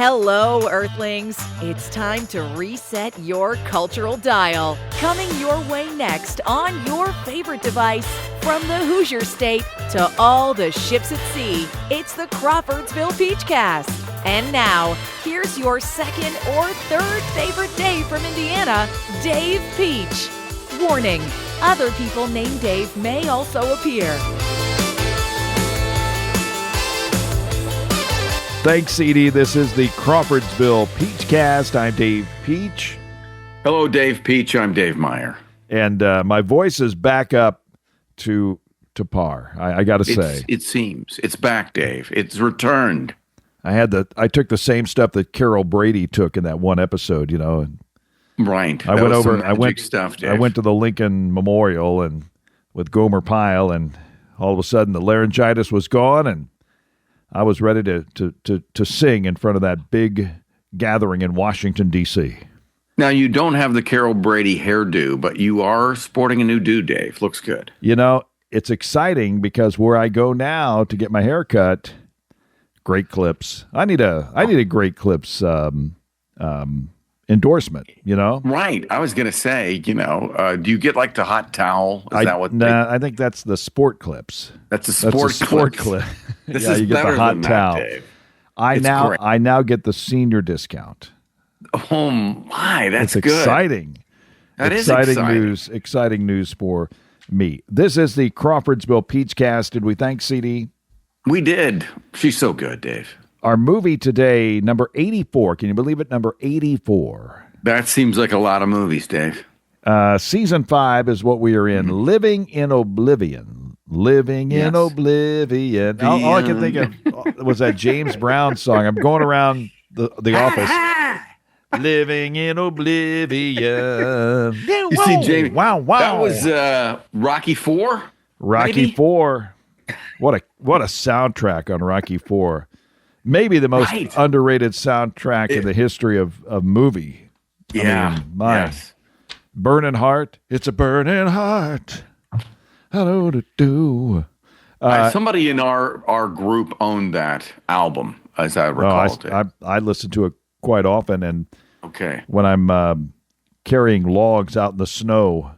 Hello, Earthlings. It's time to reset your cultural dial. Coming your way next on your favorite device, from the Hoosier State to all the ships at sea, it's the Crawfordsville Peachcast. And now, here's your second or third favorite Dave from Indiana, Dave Peach. Warning, other people named Dave may also appear. Thanks, Edie. This is the Crawfordsville Peachcast. I'm Dave Peach. Hello, Dave Peach. I'm Dave Meyer. And my voice is back up to par, I got to say. It seems. It's back, Dave. It's returned. I took the same stuff that Carol Brady took in that one episode, And right. I went over. I went to the Lincoln Memorial and with Gomer Pyle, and all of a sudden the laryngitis was gone, and I was ready to sing in front of that big gathering in Washington, D.C. Now, you don't have the Carol Brady hairdo, but you are sporting a new do, Dave. Looks good. It's exciting because where I go now to get my hair cut, GreatClips. I need a GreatClips endorsement, Right. I was going to say, do you get like the hot towel? I think that's the sport clips. That's a sport clip. This is you get better the hot than towel. that, Dave. I now get the senior discount. Oh my, that's good. Exciting. That is exciting. Exciting news for me. This is the Crawfordsville Peachcast. Did we thank CD? We did. She's so good, Dave. Our movie today, number 84. Can you believe it? Number 84. That seems like a lot of movies, Dave. Season 5 is what we are in. Mm-hmm. Living in Oblivion. In Oblivion. All I can think of was that James Brown song. I'm going around the office. Living in Oblivion. You see, James. Wow. That was Rocky IV. Rocky IV. What a soundtrack on Rocky IV. Maybe the most underrated soundtrack in the history of movie. Yeah. Yes. Burning Heart. It's a burning heart. I know what to do. Somebody in our group owned that album, as I recall. I listen to it quite often, and when I'm carrying logs out in the snow.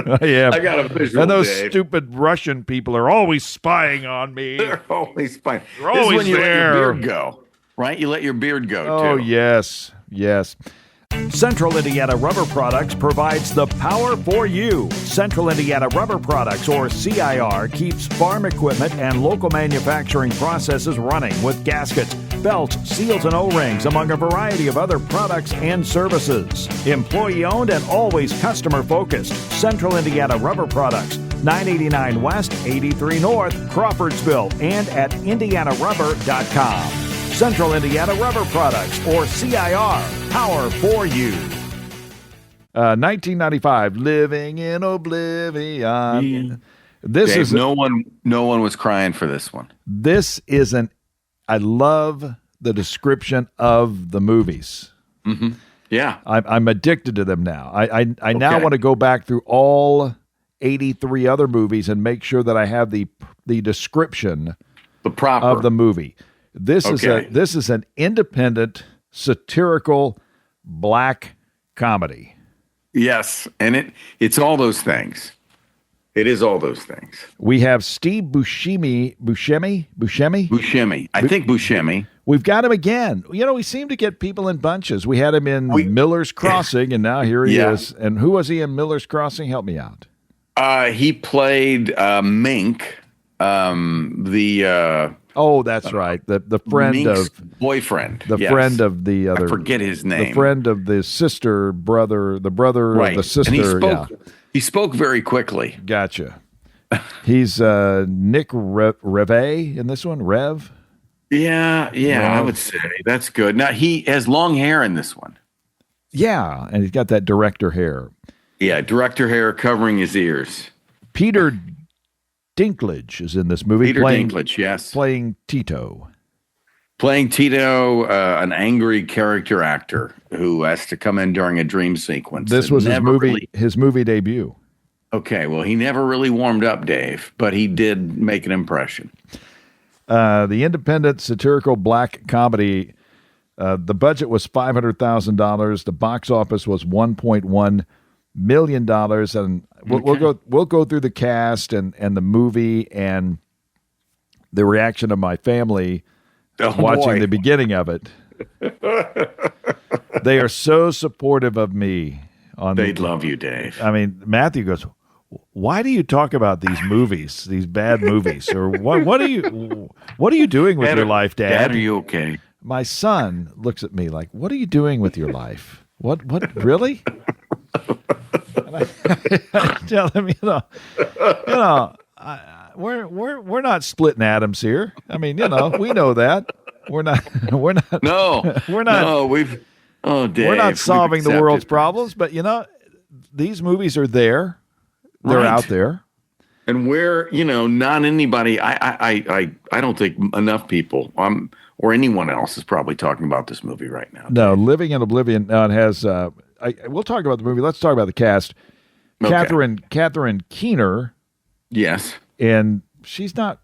I got a visual. And those Dave. stupid Russian people are always spying on me. They're always spying. They're always this is when you there. Let your beard go, right? You let your beard go, too. Oh, yes. Central Indiana Rubber Products provides the power for you. Central Indiana Rubber Products, or CIR, keeps farm equipment and local manufacturing processes running with gaskets, belts, seals, and O-rings, among a variety of other products and services. Employee-owned and always customer-focused. Central Indiana Rubber Products, 989 West, 83 North, Crawfordsville, and at indianarubber.com. Central Indiana Rubber Products, or CIR, power for you. 1995, Living in Oblivion. This is no one was crying for this one. This is I love the description of the movies. Mm-hmm. Yeah, I'm addicted to them now. I now want to go back through all 83 other movies and make sure that I have the description of the movie. This is an independent, satirical, black comedy. Yes, and it's all those things. It is all those things. We have Steve Buscemi. I think Buscemi. We've got him again. We seem to get people in bunches. We had him in Miller's Crossing, and now here he is. And who was he in Miller's Crossing? Help me out. He played Mink, that's right. The friend Mink's of boyfriend. Friend of the other. I forget his name. The friend of the sister, brother, the brother of the sister. And he spoke very quickly. Gotcha. He's Nick Reve in this one. Rev. Yeah, I would say that's good. Now he has long hair in this one. Yeah, and he's got that director hair. Yeah, director hair covering his ears. Peter Dinklage is in this movie. Dinklage, yes. Playing Tito. An angry character actor who has to come in during a dream sequence. This was his movie debut. Okay, well, he never really warmed up, Dave, but he did make an impression. The independent satirical black comedy, the budget was $500,000. The box office was $1.1 million. And we'll go through the cast and the movie and the reaction of my family watching the beginning of it. They are so supportive of me. They'd love you, Dave. I mean, Matthew goes, "Why do you talk about these movies, these bad movies, or what are you doing with your life, Dad? Dad, are you okay?" My son looks at me like, "What are you doing with your life? What really?" And I tell him, we're not splitting atoms here. I mean, we know that we're not. No, we're not. No, Dave, we're not solving the world's problems, but these movies are there. They're out there. And we're, not anybody. I don't think enough people or anyone else is probably talking about this movie right now. No, Living in Oblivion has. We'll talk about the movie. Let's talk about the cast. Okay. Catherine Keener. Yes, and she's not.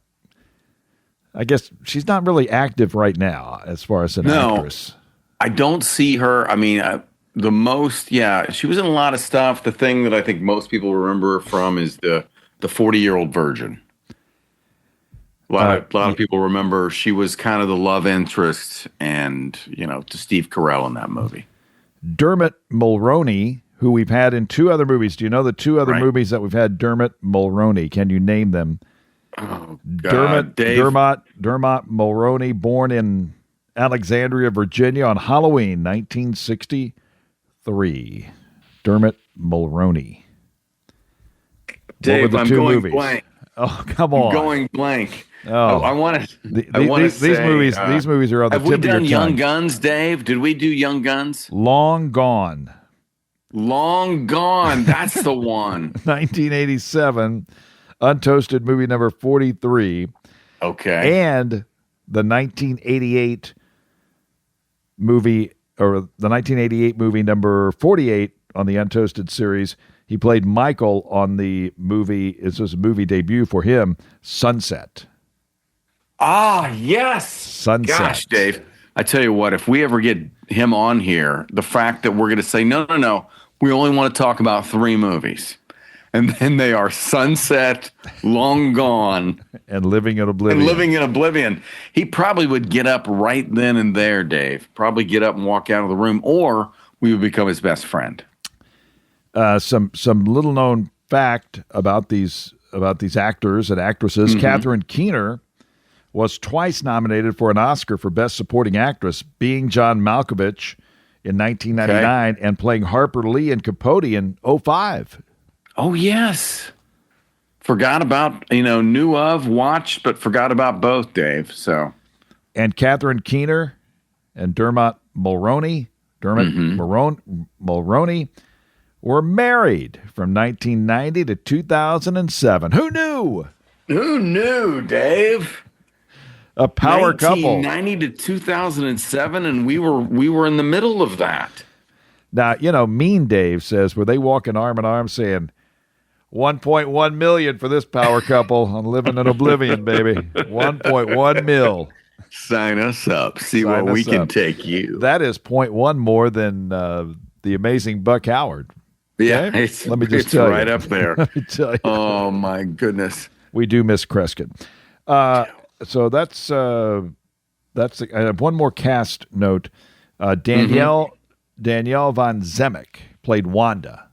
I guess she's not really active right now as far as an actress. I don't see her. I mean, she was in a lot of stuff. The thing that I think most people remember her from is the 40-Year-Old Virgin. A lot of people remember she was kind of the love interest and, to Steve Carell in that movie. Dermot Mulroney, who we've had in two other movies. Do you know the two other movies that we've had Dermot Mulroney? Can you name them? Oh, God, Dermot Mulroney, born in Alexandria, Virginia on Halloween, 1963. Dermot Mulroney. Dave, I'm going blank. Oh, come on. I'm going blank. Oh, I want to. These movies are on the tip of your tongue. Have we done Young Guns, Dave? Did we do Young Guns? Long Gone. Long Gone. That's the one. 1987. Untoasted movie number 43. Okay. And the 1988 movie, or the 1988 movie number 48 on the Untoasted series. He played Michael on the movie. This was a movie debut for him, Sunset. Ah, yes. Sunset. Gosh, Dave. I tell you what, if we ever get him on here, the fact that we're going to say, no, we only want to talk about 3 movies. And then they are Sunset, Long Gone, and Living in Oblivion. He probably would get up right then and there, Dave. Probably get up and walk out of the room, or we would become his best friend. Some little known fact about these actors and actresses. Mm-hmm. Catherine Keener was twice nominated for an Oscar for Best Supporting Actress, being John Malkovich in 1999 and playing Harper Lee in Capote in 2005. Oh, yes. Forgot about, knew of, watched, but forgot about both, Dave. So, and Catherine Keener and Dermot Mulroney were married from 1990 to 2007. Who knew? Who knew, Dave? A power couple. 1990 to 2007, and we were in the middle of that. Now, Mean Dave says, were they walking arm in arm saying, 1.1 million for this power couple on Living in Oblivion, baby. 1.1 mil. Sign us up. See where we can take you. That is 0.1 more than the amazing Buck Howard. Yeah, okay? Let me just tell right you. up there. Let me tell you. Oh, my goodness. We do miss Kreskin. So that's I have one more cast note. Danielle Von Zemek played Wanda.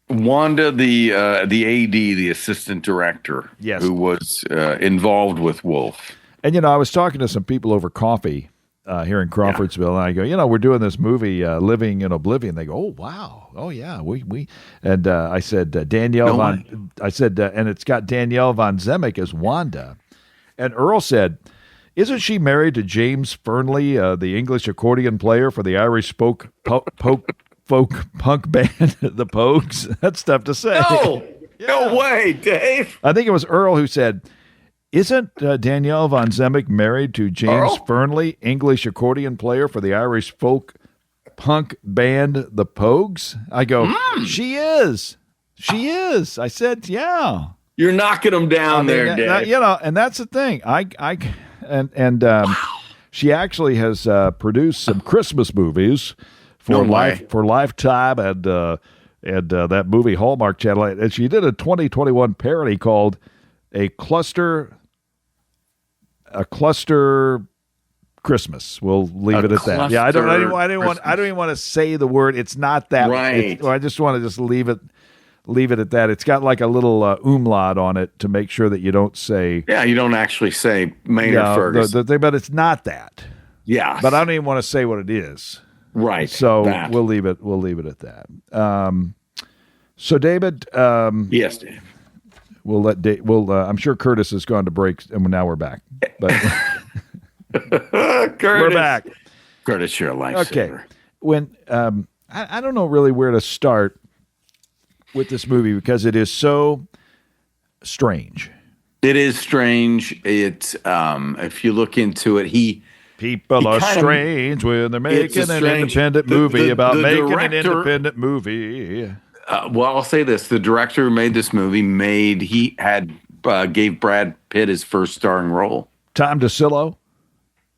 Wanda, the AD, the assistant director, yes, who was involved with Wolf. And I was talking to some people over coffee here in Crawfordsville, and I go, we're doing this movie, Living in Oblivion. They go, oh wow, oh yeah, we. And I said Danielle Von. I said, and it's got Danielle Von Zemek as Wanda, and Earl said, isn't she married to James Fernley, the English accordion player for the Irish folk punk band, the Pogues? That's tough to say. No way, Dave. I think it was Earl who said, isn't Danielle Von Zemek married to James Fernley, English accordion player for the Irish folk punk band, the Pogues? I go, she is. She is. I said, yeah. You're knocking them down there, Dave. And that's the thing. She actually has produced some Christmas movies for Lifetime and that movie Hallmark Channel. And she did a 2021 parody called A Cluster Christmas. We'll leave it at that. Yeah, I don't even want to say the word. It's not that. Right. I just want to leave it at that. It's got like a little umlaut on it to make sure that you don't say. Yeah, you don't actually say Maynard Ferguson. But it's not that. Yeah. But I don't even want to say what it is. Right. So we'll leave it at that. So David. Yes, Dave. We'll let Dave. I'm sure Curtis has gone to break, and now we're back. But Curtis. We're back. Curtis, you're a lifesaver. Okay. When I don't know really where to start with this movie because it is so strange. It is strange. It's if you look into it, people are strange when they're making an independent movie about making an independent movie. Well, I'll say this: the director who made this movie gave Brad Pitt his first starring role. Tom DeCillo.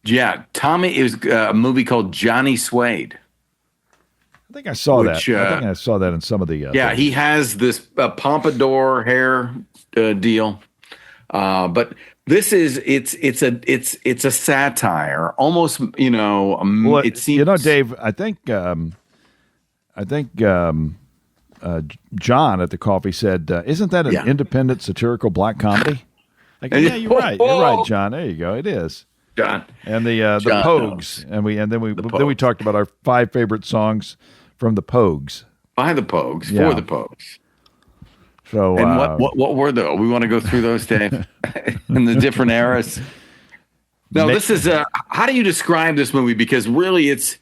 Yeah, Tommy. It was a movie called Johnny Suede. I think I saw that. I think I saw that in some of the. Things. He has this pompadour hair deal, but this is it's a satire, almost. It seems. Dave. I think John at the coffee said, "Isn't that an independent satirical black comedy?" Like, yeah, you're right. You're right, John. There you go. It is. John and the Pogues, then we talked about our 5 favorite songs from the Pogues. By the Pogues, for the Pogues. So, and what were those? We want to go through those, Dave, in the different eras. No, this is how do you describe this movie? Because really, it's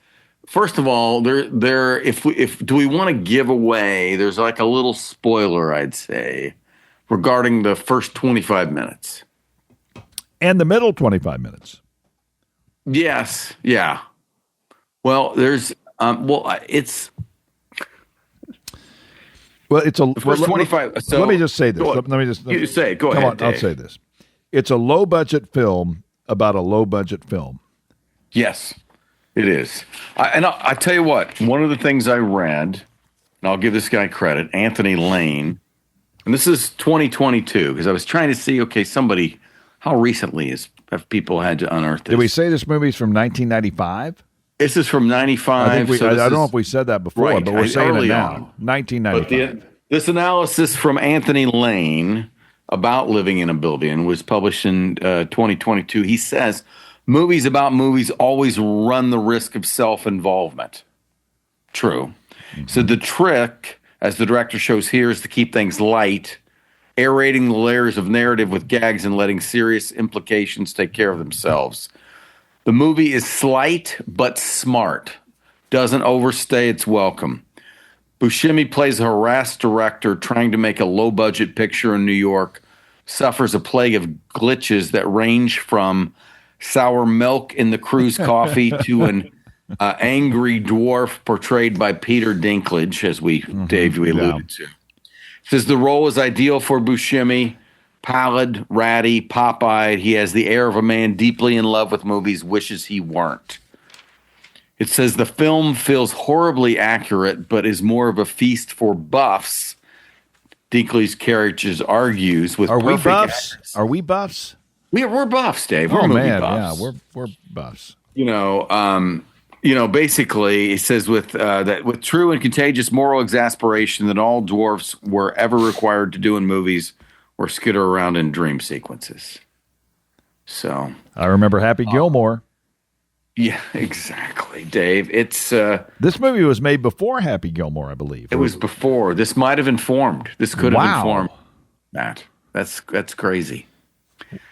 first of all, if do we want to give away? There's like a little spoiler, I'd say, regarding the first 25 minutes and the middle 25 minutes. Yes. Yeah. Well, there's it's a first 25. So let me just say this. Go let me say it. Go ahead. Come on, Dave. I'll say this. It's a low budget film about a low budget film. Yes, it is. I tell you what. One of the things I read, and I'll give this guy credit, Anthony Lane, and this is 2022 because I was trying to see. Okay, how recently have people had to unearth this? Did we say this movie's from 1995? This is from 95. I don't know if we said that before, but we're saying it now. 1995. But this analysis from Anthony Lane about Living in Oblivion was published in 2022. He says, movies about movies always run the risk of self-involvement. True. Mm-hmm. So the trick, as the director shows here, is to keep things light, aerating the layers of narrative with gags and letting serious implications take care of themselves. The movie is slight but smart, doesn't overstay its welcome. Buscemi plays a harassed director trying to make a low-budget picture in New York, suffers a plague of glitches that range from sour milk in the crew's coffee to an angry dwarf portrayed by Peter Dinklage, as we alluded to. Says the role is ideal for Buscemi. Pallid, ratty, pop-eyed. He has the air of a man deeply in love with movies, wishes he weren't. It says the film feels horribly accurate, but is more of a feast for buffs. Dinkley's character argues with perfect buffs? Actors. Are we buffs? We're buffs, Dave. We're movie buffs. Yeah, we're buffs. Basically, it says with true and contagious moral exasperation that all dwarfs were ever required to do in movies or skitter around in dream sequences. So I remember Happy Gilmore. Yeah, exactly, Dave. It's this movie was made before Happy Gilmore, I believe. It was before. This might have informed. This could have informed that. That's crazy.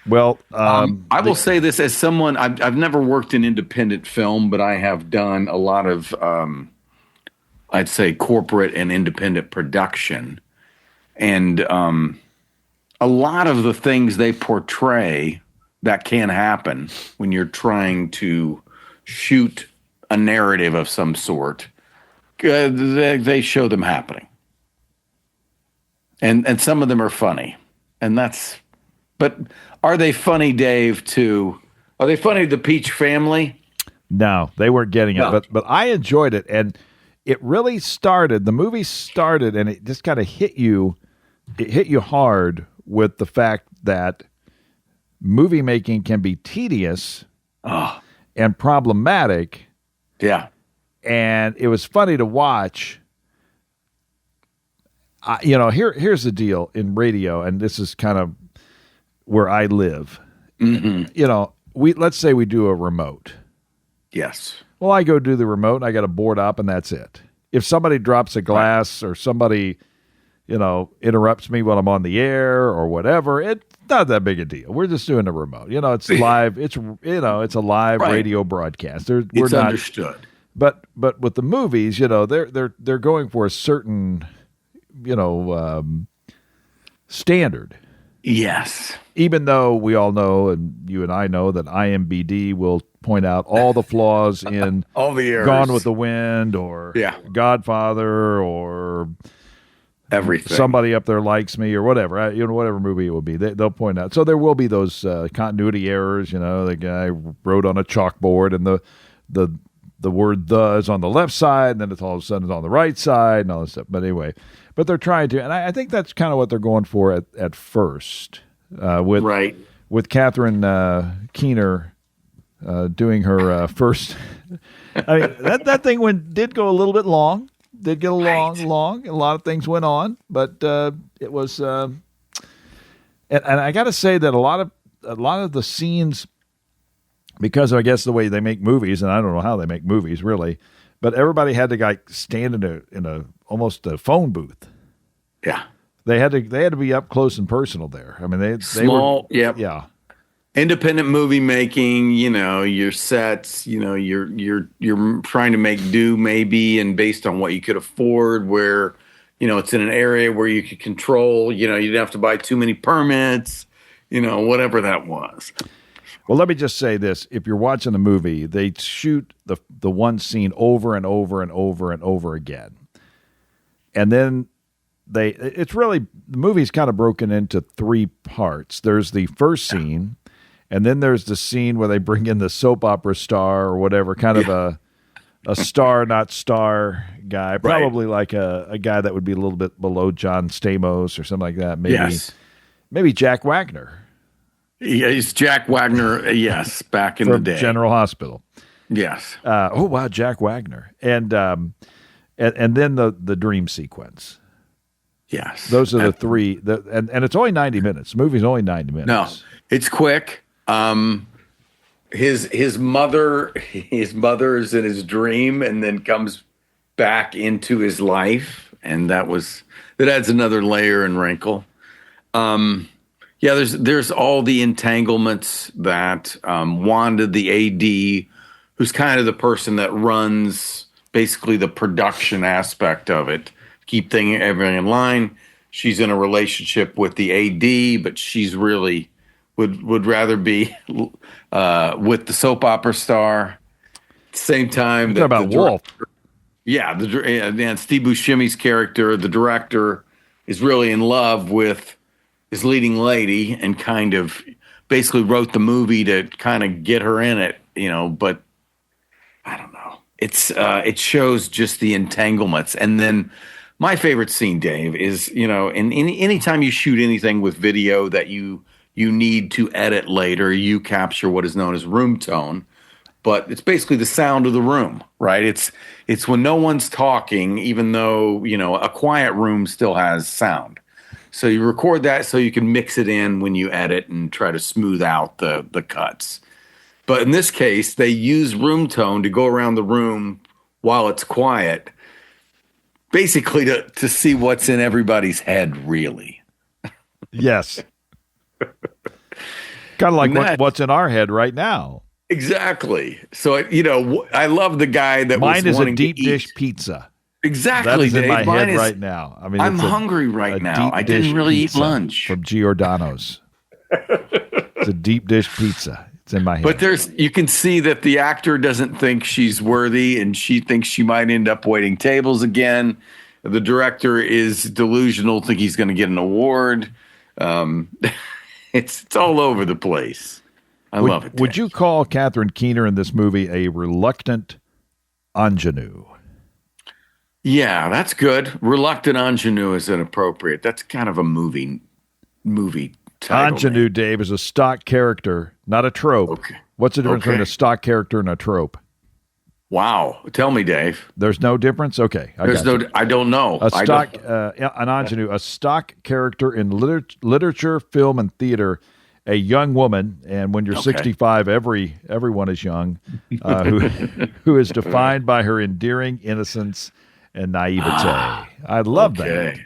Well, I will say this as someone I've never worked in independent film, but I have done a lot of I'd say corporate and independent production, and a lot of the things they portray that can happen when you're trying to shoot a narrative of some sort, they show them happening. and some of them are funny, and that's. But are they funny, Dave? Are they funny to the Peach family? No, they weren't getting it, No. but I enjoyed it, and it really started. The movie started, and it just kind of hit you. It hit you hard with the fact that movie making can be tedious and problematic. Yeah, and it was funny to watch. Here's the deal in radio, and this is kind of where I live. Mm-hmm. Let's say we do a remote. Yes. Well, I go do the remote, and I got to board up, and that's it. If somebody drops a glass or somebody, interrupts me while I'm on the air or whatever, it's not that big a deal. We're just doing a remote. It's live. It's a live radio broadcast. It's understood. But with the movies, they're going for a certain, standard. Yes. Even though we all know, and you and I know, that IMBD will point out all the flaws in all the errors. Gone with the Wind or Godfather or everything. Somebody Up There Likes Me or whatever, whatever movie it will be, they'll point out. So there will be those continuity errors. The guy wrote on a chalkboard and the word "the" is on the left side, and then it's all of a sudden it's on the right side, and all this stuff. But anyway, they're trying to, and I think that's kind of what they're going for at first. With Catherine Keener doing her first. I mean, that thing did go a little bit long. Did get long. A lot of things went on, but it was. And I got to say that a lot of the scenes, because I guess the way they make movies, and I don't know how they make movies really, but everybody had to stand in a almost a phone booth. Yeah, they had to be up close and personal there. I mean, they were. Yeah. Independent movie making, your sets, you're trying to make do maybe, and based on what you could afford, where, it's in an area where you could control, you didn't have to buy too many permits, whatever that was. Well, let me just say this. If you're watching a movie, they shoot the one scene over and over and over and over again. And then the movie's kind of broken into three parts. There's the first scene, and then there's the scene where they bring in the soap opera star or whatever, kind of a star, not star guy, probably like a guy that would be a little bit below John Stamos or something like that. Maybe Jack Wagner. Yeah, it's Jack Wagner, yes, back in the day. General Hospital. Yes. Oh, wow, Jack Wagner. And then the dream sequence. Yes. Those are the three. And it's only 90 minutes. The movie's only 90 minutes. No, it's quick. His mother is in his dream and then comes back into his life, and that adds another layer and wrinkle. There's all the entanglements that Wanda, the AD, who's kind of the person that runs basically the production aspect of it, keep everything in line. She's in a relationship with the AD, but she's really would rather be with the soap opera star. At the same time, about Wolf. And Steve Buscemi's character, the director, is really in love with his leading lady and kind of basically wrote the movie to kind of get her in it, but I don't know. It shows just the entanglements. And then my favorite scene, Dave, is, anytime you shoot anything with video that you need to edit later, you capture what is known as room tone, but it's basically the sound of the room, right? It's when no one's talking, even though, a quiet room still has sound. So you record that so you can mix it in when you edit and try to smooth out the cuts. But in this case, they use room tone to go around the room while it's quiet, basically to see what's in everybody's head, really. Yes. Kind of like what's in our head right now. Exactly. So, I love the guy that mine was is wanting a deep to eat. dish pizza. Exactly, That's in Dave. my Mine head is, right now. I mean, I'm hungry right now. I didn't really eat lunch. From Giordano's. It's a deep dish pizza. It's in my head. But you can see that the actor doesn't think she's worthy, and she thinks she might end up waiting tables again. The director is delusional, think he's going to get an award. It's all over the place. I love it. Would you call Catherine Keener in this movie a reluctant ingenue? Yeah, that's good. Reluctant ingenue is inappropriate. That's kind of a movie title. Ingenue, Dave, is a stock character, not a trope. Okay. What's the difference between a stock character and a trope? Wow. Tell me, Dave. There's no difference? Okay. I don't know. An ingenue, a stock character in literature, film, and theater, a young woman, and when you're 65, everyone is young, who is defined by her endearing innocence and naivete. I love that.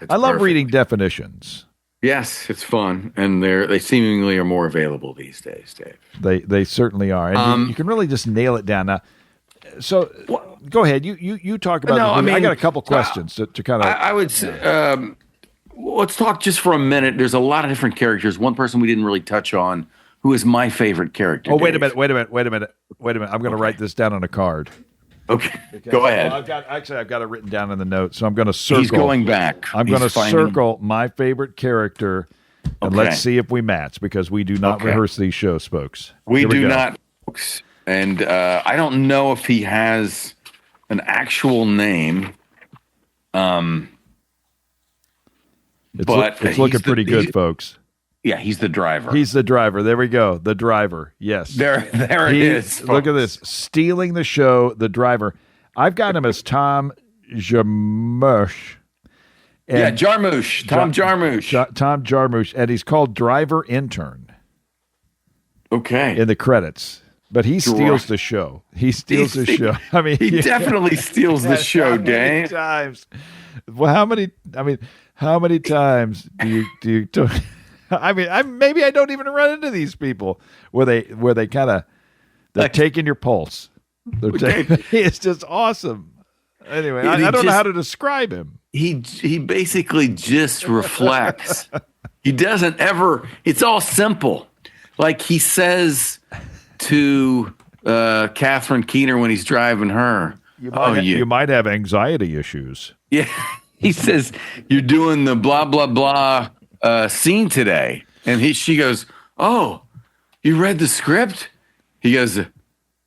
I love reading definitions. Yes, it's fun, and they seemingly are more available these days, Dave. They certainly are, and you can really just nail it down. Now, so go ahead. You talk about. No, I got a couple questions to kind of. I would say, let's talk just for a minute. There's a lot of different characters. One person we didn't really touch on, who is my favorite character. Oh, wait a minute. I'm going to write this down on a card. Okay. Go ahead. Well, I've got it written down in the notes, so I'm going to circle. He's going back. I'm going to circle my favorite character, and let's see if we match, because we do not rehearse these shows, folks. We do not, folks. And I don't know if he has an actual name. It's looking pretty good, folks. Yeah, he's the driver. He's the driver. There we go. The driver. Yes. There it is. Folks. Look at this. Stealing the show, the driver. I've got him as Tom Jarmusch. Jarmusch. Tom Jarmusch. Tom Jarmusch. And he's called Driver Intern. Okay. In the credits. But he steals the show. He steals the show. I mean, he definitely steals the show, Dave. Times. Well, how many times do you maybe I don't even run into these people where they kind of they're taking your pulse. It's just awesome. Anyway, I don't know how to describe him. He basically just reflects. He doesn't ever. It's all simple. Like he says to Catherine Keener when he's driving her, you might have anxiety issues. Yeah, he says you're doing the blah blah blah scene today, and she goes, "Oh, you read the script?" He goes,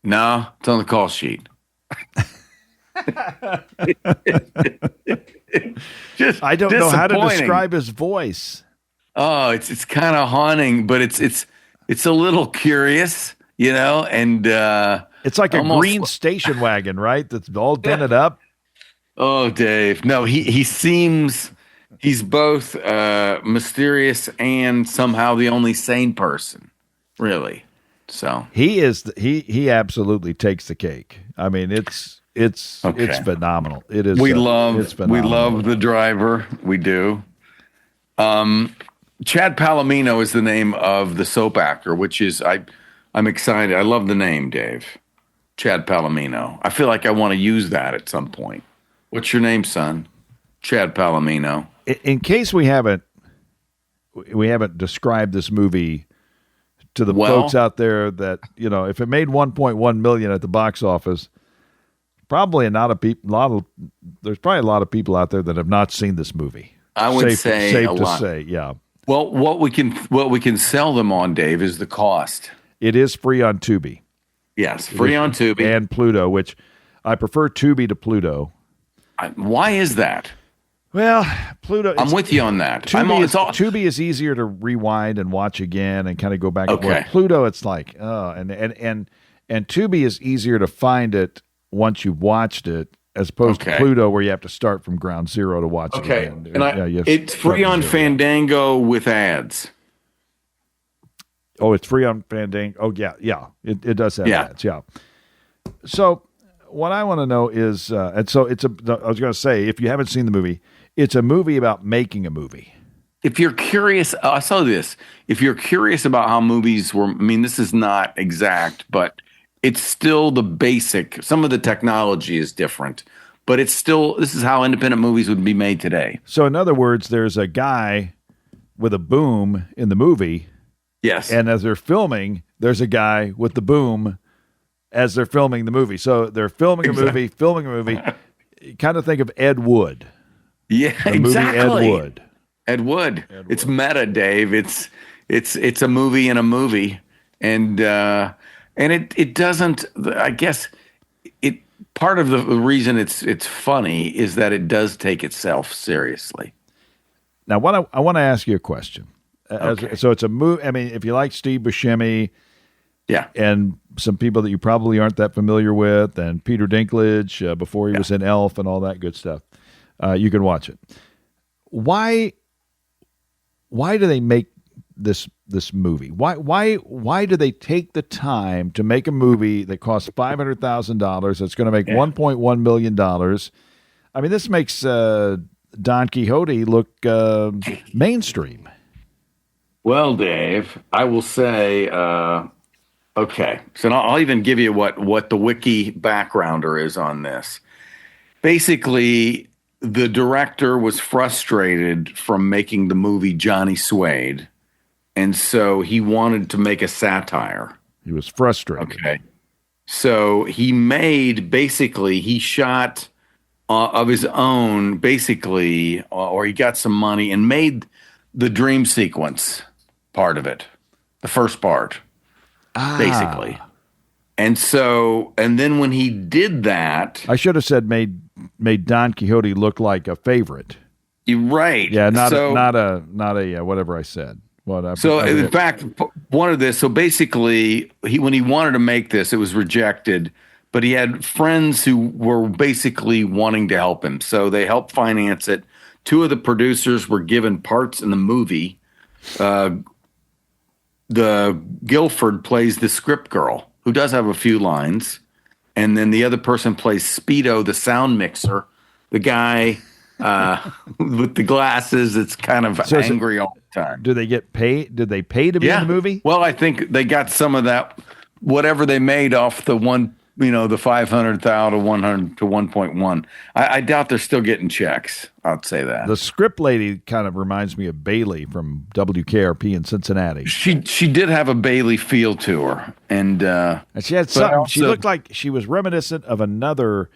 "No, it's on the call sheet." Just I don't know how to describe his voice. Oh, it's kind of haunting, but it's a little curious, and it's like a green station wagon, right? That's all dented up. Oh, Dave, no, he seems he's both mysterious and somehow the only sane person, really. So he is. He absolutely takes the cake. I mean, it's phenomenal. It is. We love the driver. We do. Chad Palomino is the name of the soap actor, which is I'm excited. I love the name, Dave. Chad Palomino. I feel like I want to use that at some point. What's your name, son? Chad Palomino. In case we haven't described this movie to the folks out there that, if it made 1.1 million at the box office, there's probably a lot of people out there that have not seen this movie. I would say a lot. Say, yeah. Well, what we can sell them on, Dave, is the cost. It is free on Tubi. Yes, free on Tubi and Pluto, which I prefer Tubi to Pluto. Why is that? Well, Pluto. I'm with you on that. Tubi is easier to rewind and watch again and kind of go back and forth. Pluto, it's like, and Tubi is easier to find it once you've watched it, as opposed to Pluto, where you have to start from ground zero to watch it again. And it's free on Fandango with ads. Oh, it's free on Fandango. Oh, yeah. It does have ads, yeah. So what I want to know is, I was going to say, if you haven't seen the movie, it's a movie about making a movie. If you're curious, I saw this. If you're curious about how movies were, this is not exact, but it's still the basic. Some of the technology is different, but it's still, this is how independent movies would be made today. So in other words, there's a guy with a boom in the movie. Yes. And as they're filming, there's a guy with the boom as they're filming the movie. So they're filming a movie. Kind of think of Ed Wood. Yeah, The exactly. movie Ed Wood. Ed Wood. It's meta, Dave. It's a movie in a movie, and it doesn't. I guess it part of the reason it's funny is that it does take itself seriously. Now, what I want to ask you a question. Okay. So it's a movie. I mean, if you like Steve Buscemi, Yeah. and some people that you probably aren't that familiar with, and Peter Dinklage before he was in Elf and all that good stuff, you can watch it. Why do they make this movie? Why do they take the time to make a movie that costs $500,000 that's going to make $1.1 million? I mean, this makes Don Quixote look mainstream. Well, Dave, I will say, okay. So I'll even give you what the wiki backgrounder is on this. Basically, the director was frustrated from making the movie Johnny Suede, and so he wanted to make a satire. He was frustrated. Okay. So he shot of his own, basically, or he got some money and made the dream sequence part of it, the first part, basically. And then when he did that, I should have said made Don Quixote look like a favorite. You're right. Yeah, not a whatever I said. In fact, one of this. So basically, when he wanted to make this, it was rejected. But he had friends who were basically wanting to help him, so they helped finance it. Two of the producers were given parts in the movie. The Guilford plays the script girl, who does have a few lines, and then the other person plays Speedo, the sound mixer, the guy with the glasses. It's kind of angry all the time. Do they get paid? Did they pay to be in the movie? Well, I think they got some of that, whatever they made off the one. The 500,000 to 100 to 1.1. I doubt they're still getting checks. I'd say that. The script lady kind of reminds me of Bailey from WKRP in Cincinnati. She did have a Bailey feel to her, and she had something. She looked like she was reminiscent of another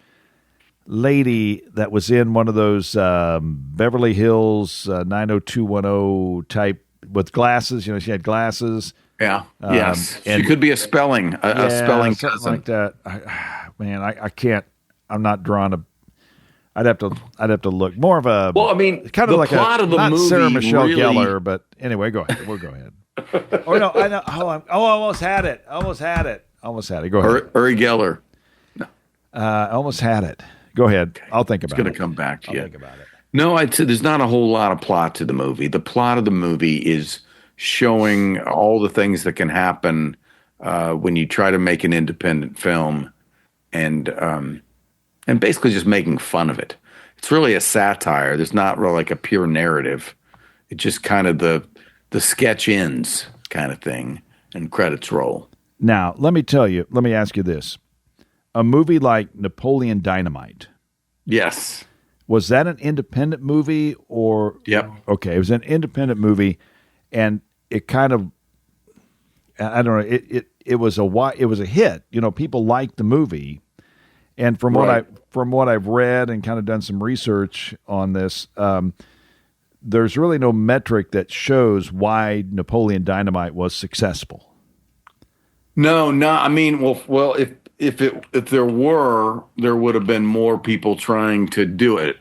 lady that was in one of those Beverly Hills 90210 type with glasses. She had glasses. Yeah. Yes. She could be a spelling cousin like that. I can't. I'm not drawn to. I'd have to look more of a. Well, I mean, kind of like plot of the not movie. Sarah Michelle really... Gellar, but anyway, go ahead. We'll go ahead. Oh no, I know. Hold on. Oh, I almost had it. Go ahead. Uri Geller. No. Almost had it. Go ahead. Okay. I'll think about it. It's going to come back to you. Think about it. No, I'd say there's not a whole lot of plot to the movie. The plot of the movie is showing all the things that can happen when you try to make an independent film, and basically just making fun of it. It's really a satire. There's not really like a pure narrative. It's just kind of the sketch ends kind of thing, and credits roll. Now, let me ask you this. A movie like Napoleon Dynamite. Yes. Was that an independent movie or? Yep. Okay, it was an independent movie. And it kind of, I don't know, it was a hit. People liked the movie, and from what I've read and kind of done some research on this, there's really no metric that shows why Napoleon Dynamite was successful. No. I mean, well, if there were, there would have been more people trying to do it.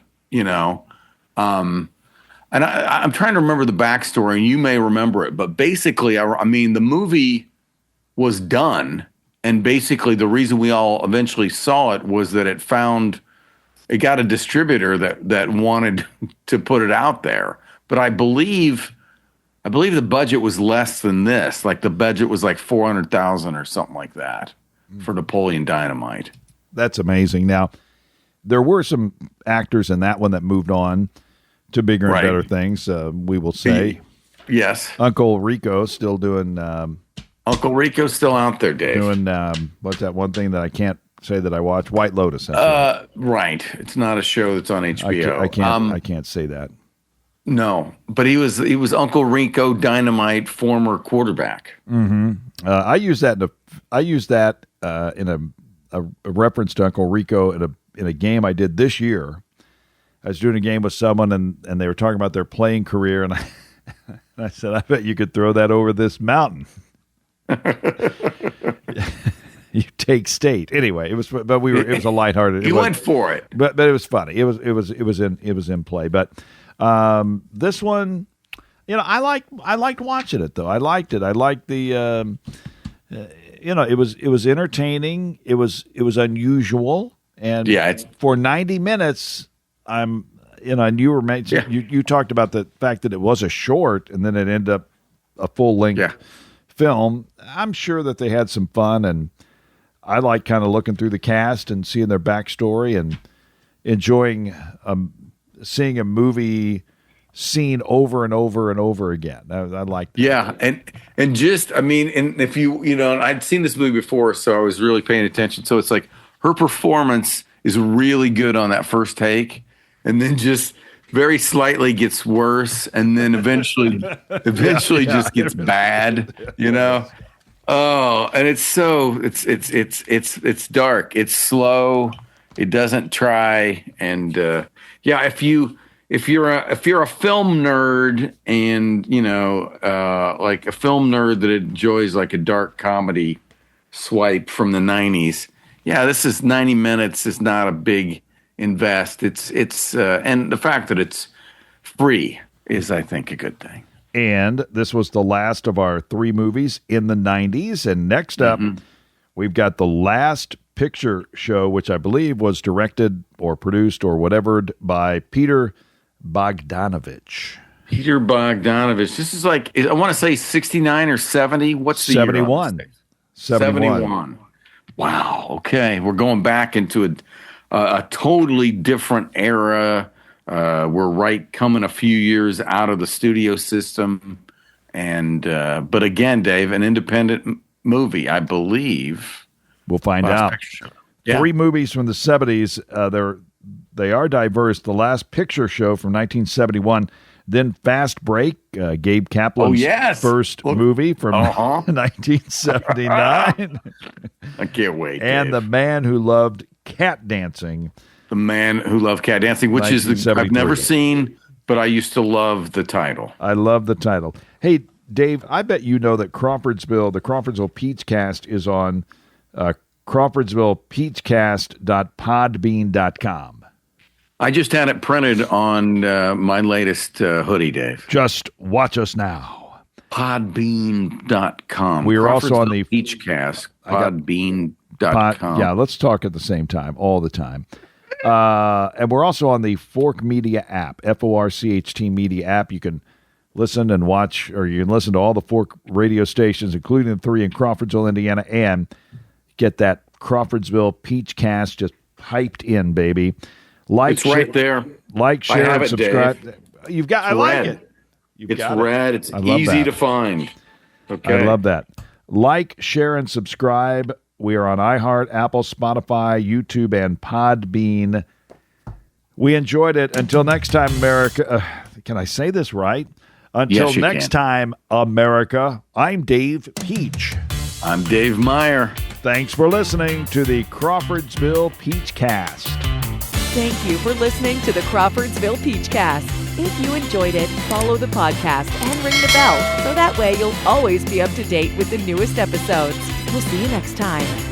And I'm trying to remember the backstory, and you may remember it, but basically, I mean, the movie was done, and basically the reason we all eventually saw it was that it got a distributor that wanted to put it out there. But I believe the budget was less than this. Like the budget was like $400,000 or something like that for Napoleon Dynamite. That's amazing. Now, there were some actors in that one that moved on to bigger and better things, we will say. Yes. Uncle Rico still doing... Uncle Rico's still out there, Dave. Doing, what's that one thing that I can't say that I watch? White Lotus. Right. It's not a show that's on HBO. I can't say that. No, but he was Uncle Rico Dynamite, former quarterback. Mm-hmm. I use that in a reference to Uncle Rico in a game I did this year. I was doing a game with someone, and they were talking about their playing career, and I said, I bet you could throw that over this mountain. You take state anyway. It was, but it was a lighthearted. You went for it, but it was funny. It was in play. But this one, I liked watching it though. I liked it. I liked the, it was entertaining. It was unusual, and for 90 minutes, and you were you talked about the fact that it was a short, and then it ended up a full length film. I'm sure that they had some fun, and I like kind of looking through the cast and seeing their backstory and enjoying seeing a movie seen over and over and over again. I like that. Yeah, and just and if I'd seen this movie before, so I was really paying attention. So it's like her performance is really good on that first take, and then just very slightly gets worse, and then eventually just gets bad. Oh, and it's dark. It's slow. It doesn't try. And if you're a film nerd, and like a film nerd that enjoys like a dark comedy swipe from the 90s, this is 90 minutes is not a big invest. It's and the fact that it's free is, I think, a good thing. And this was the last of our 3 movies in the 90s. And next up, we've got The Last Picture Show, which I believe was directed or produced or whatever by Peter Bogdanovich. Peter Bogdanovich. This is like, I want to say 69 or 70. What's the 71. year? 71. Wow. Okay. We're going back into a totally different era. We're coming a few years out of the studio system, and but again, Dave, an independent movie, I believe. We'll find out. 3 movies from the 70s. They are diverse. The Last Picture Show from 1971, then Fast Break, Gabe Kaplan's first movie from 1979. I can't wait. And Dave. The Man Who Loved Cat Dancing. The Man Who Loved Cat Dancing, which is I've never seen, but I used to love the title. I love the title. Hey, Dave, I bet you know that the Crawfordsville Peachcast is on CrawfordsvillePeachcast.podbean.com. I just had it printed on my latest hoodie, Dave. Just watch us now. Podbean.com. We are also on the Peachcast. Podbean.com. Yeah, let's talk at the same time, all the time. And we're also on the Fork Media app, FORCHT Media app. You can listen and watch, or you can listen to all the Fork radio stations, including the 3 in Crawfordsville, Indiana, and get that Crawfordsville Peachcast just hyped in, baby. It's right there. Like, share, and subscribe. Dave. You've got. I like it. It's red. It's easy to find. Okay. I love that. Like, share, and subscribe. We are on iHeart, Apple, Spotify, YouTube, and Podbean. We enjoyed it. Until next time, America. Can I say this right? Until next time, America. I'm Dave Peach. I'm Dave Meyer. Thanks for listening to the Crawfordsville Peachcast. Thank you for listening to the Crawfordsville Peachcast. If you enjoyed it, follow the podcast and ring the bell so that way you'll always be up to date with the newest episodes. We'll see you next time.